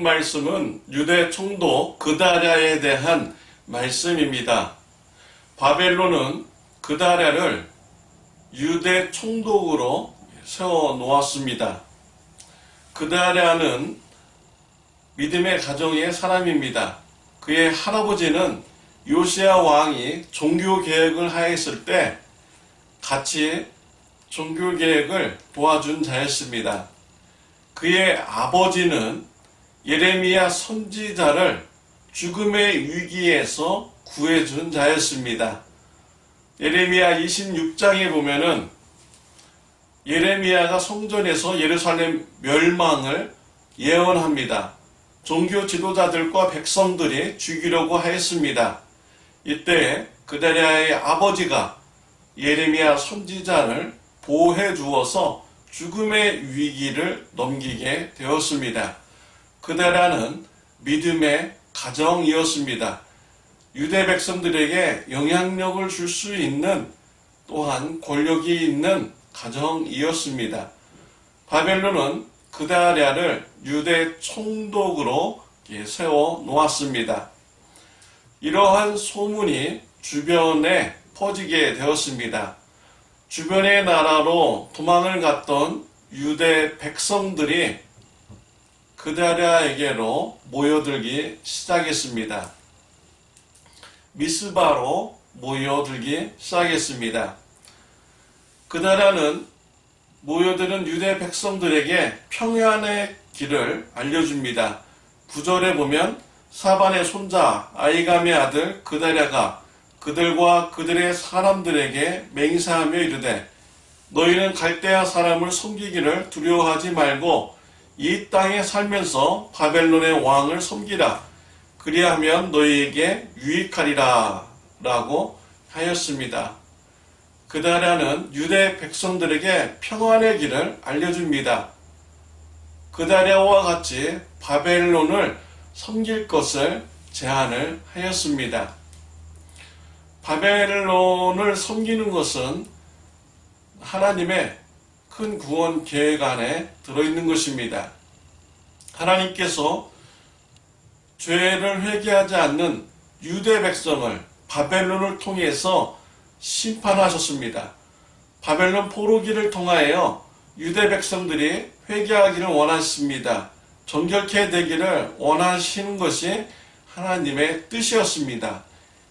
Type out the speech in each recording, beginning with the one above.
말씀은 유대 총독 그다랴에 대한 말씀입니다. 바벨론은 그다랴를 유대 총독으로 세워 놓았습니다. 그다랴는 믿음의 가정의 사람입니다. 그의 할아버지는 요시야 왕이 종교 개혁을 하였을 때 같이 종교 개혁을 도와준 자였습니다. 그의 아버지는 예레미야 선지자를 죽음의 위기에서 구해준 자였습니다. 예레미야 26장에 보면은 예레미야가 성전에서 예루살렘 멸망을 예언합니다. 종교 지도자들과 백성들이 죽이려고 하였습니다. 이때 그다랴의 아버지가 예레미야 선지자를 보호해 주어서 죽음의 위기를 넘기게 되었습니다. 그다랴는 믿음의 가정이었습니다. 유대 백성들에게 영향력을 줄 수 있는 또한 권력이 있는 가정이었습니다. 바벨론은 그다랴를 유대 총독으로 세워 놓았습니다. 이러한 소문이 주변에 퍼지게 되었습니다. 주변의 나라로 도망을 갔던 유대 백성들이 그다랴에게로 모여들기 시작했습니다. 미스바로 모여들기 시작했습니다. 그다랴는 모여드는 유대 백성들에게 평안의 길을 알려줍니다. 9절에 보면 사반의 손자 아이감의 아들 그다랴가 그들과 그들의 사람들에게 맹세하며 이르되 너희는 갈대아 사람을 섬기기를 두려워하지 말고 이 땅에 살면서 바벨론의 왕을 섬기라. 그리하면 너희에게 유익하리라 라고 하였습니다. 그다랴는 유대 백성들에게 평안의 길을 알려줍니다. 그다랴와 같이 바벨론을 섬길 것을 제안을 하였습니다. 바벨론을 섬기는 것은 하나님의 큰 구원 계획 안에 들어있는 것입니다. 하나님께서 죄를 회개하지 않는 유대 백성을 바벨론을 통해서 심판하셨습니다. 바벨론 포로기를 통하여 유대 백성들이 회개하기를 원하십니다. 정결케 되기를 원하시는 것이 하나님의 뜻이었습니다.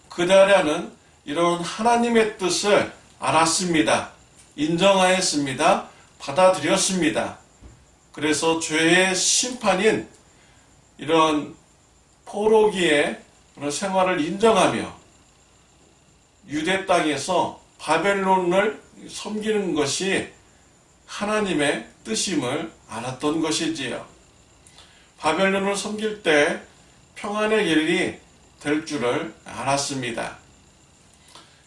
그다랴는 이런 하나님의 뜻을 알았습니다. 인정하였습니다. 받아들였습니다. 그래서 죄의 심판인 이런 포로기의 그런 생활을 인정하며 유대 땅에서 바벨론을 섬기는 것이 하나님의 뜻임을 알았던 것이지요. 바벨론을 섬길 때 평안의 길이 될 줄을 알았습니다.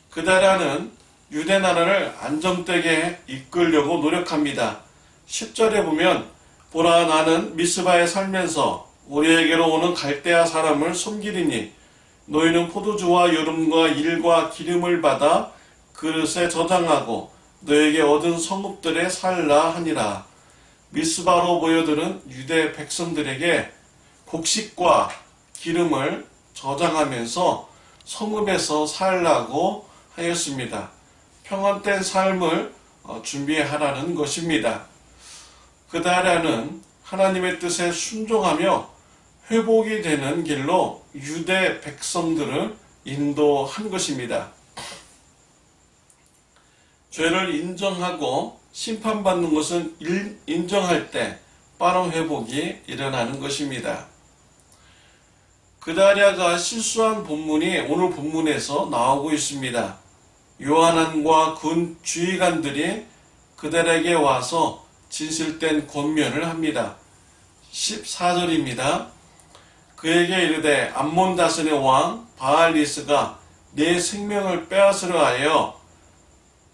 그다랴는 유대 나라를 안정되게 이끌려고 노력합니다. 10절에 보면 보라 나는 미스바에 살면서 우리에게로 오는 갈대아 사람을 섬기리니 너희는 포도주와 여름과 일과 기름을 받아 그릇에 저장하고 너에게 얻은 성읍들에 살라 하니라. 미스바로 모여드는 유대 백성들에게 곡식과 기름을 저장하면서 성읍에서 살라고 하였습니다. 평안된 삶을 준비하라는 것입니다. 그다랴는 하나님의 뜻에 순종하며 회복이 되는 길로 유대 백성들을 인도한 것입니다. 죄를 인정하고 심판받는 것은 인정할 때 빠른 회복이 일어나는 것입니다. 그다랴가 실수한 본문이 오늘 본문에서 나오고 있습니다. 요하난과 군 주의관들이 그들에게 와서 진실된 권면을 합니다. 14절입니다. 그에게 이르되 암몬 다스의 왕 바알리스가 내 생명을 빼앗으려 하여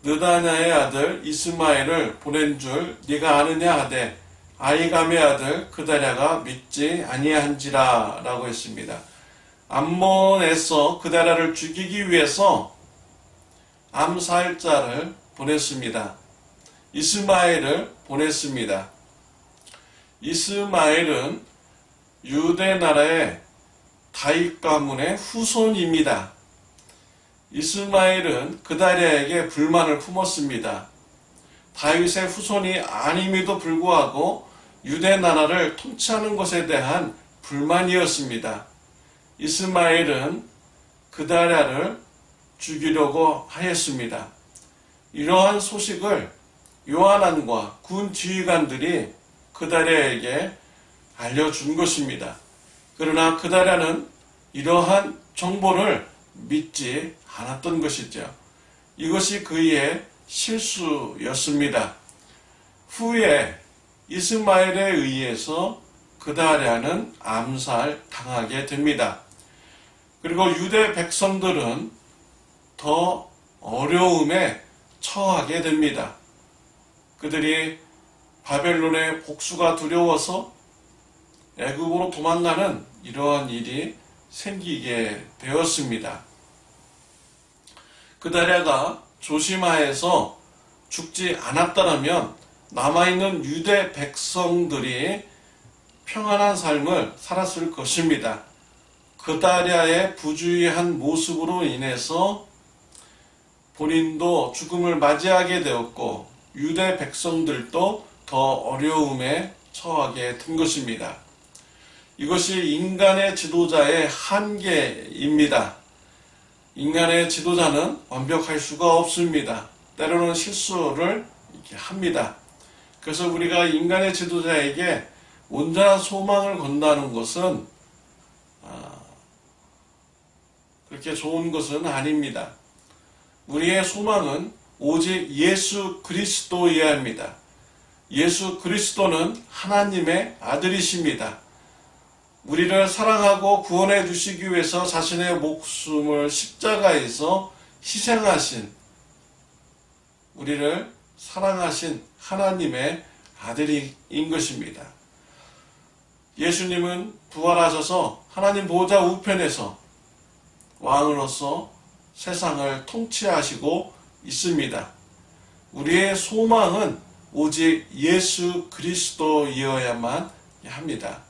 느다냐의 아들 이스마엘을 보낸 줄 네가 아느냐 하되 아이감의 아들 그다랴가 믿지 아니한지라 라고 했습니다. 암몬에서 그다랴를 죽이기 위해서 암살자를 보냈습니다. 이스마엘을 보냈습니다. 이스마엘은 유대 나라의 다윗 가문의 후손입니다. 이스마엘은 그다리아에게 불만을 품었습니다. 다윗의 후손이 아님에도 불구하고 유대 나라를 통치하는 것에 대한 불만이었습니다. 이스마엘은 그다리아를 죽이려고 하였습니다. 이러한 소식을 요하난과 군 지휘관들이 그다리아에게 알려준 것입니다. 그러나 그다리아는 이러한 정보를 믿지 않았던 것이죠. 이것이 그의 실수였습니다. 후에 이스마엘에 의해서 그다리아는 암살당하게 됩니다. 그리고 유대 백성들은 더 어려움에 처하게 됩니다. 그들이 바벨론의 복수가 두려워서 애굽으로 도망가는 이러한 일이 생기게 되었습니다. 그다리아가 조심하여서 죽지 않았더라면 남아있는 유대 백성들이 평안한 삶을 살았을 것입니다. 그다리아의 부주의한 모습으로 인해서 본인도 죽음을 맞이하게 되었고 유대 백성들도 더 어려움에 처하게 된 것입니다. 이것이 인간의 지도자의 한계입니다. 인간의 지도자는 완벽할 수가 없습니다. 때로는 실수를 이렇게 합니다. 그래서 우리가 인간의 지도자에게 온전한 소망을 건다는 것은 그렇게 좋은 것은 아닙니다. 우리의 소망은 오직 예수 그리스도여야 합니다. 예수 그리스도는 하나님의 아들이십니다. 우리를 사랑하고 구원해 주시기 위해서 자신의 목숨을 십자가에서 희생하신 우리를 사랑하신 하나님의 아들인 것입니다. 예수님은 부활하셔서 하나님 보좌 우편에서 왕으로서 세상을 통치하시고 있습니다. 우리의 소망은 오직 예수 그리스도이어야만 합니다.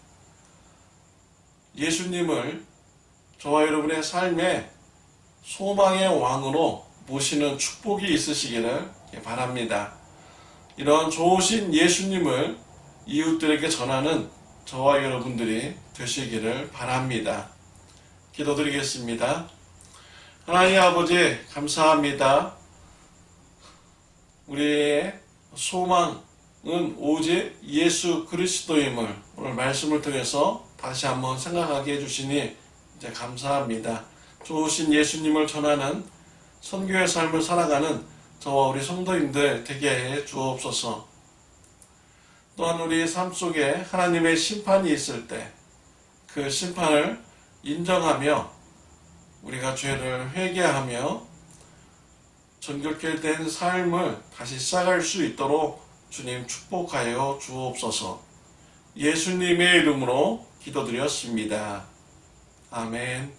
예수님을 저와 여러분의 삶에 소망의 왕으로 모시는 축복이 있으시기를 바랍니다. 이런 좋으신 예수님을 이웃들에게 전하는 저와 여러분들이 되시기를 바랍니다. 기도드리겠습니다. 하나님 아버지 감사합니다. 우리의 소망은 오직 예수 그리스도임을 오늘 말씀을 통해서 다시 한번 생각하게 해주시니 이제 감사합니다. 좋으신 예수님을 전하는 선교의 삶을 살아가는 저와 우리 성도님들 되게 해 주옵소서. 또한 우리 삶 속에 하나님의 심판이 있을 때 그 심판을 인정하며 우리가 죄를 회개하며 정결케 된 삶을 다시 시작할 수 있도록 주님 축복하여 주옵소서. 예수님의 이름으로 기도드렸습니다. 아멘.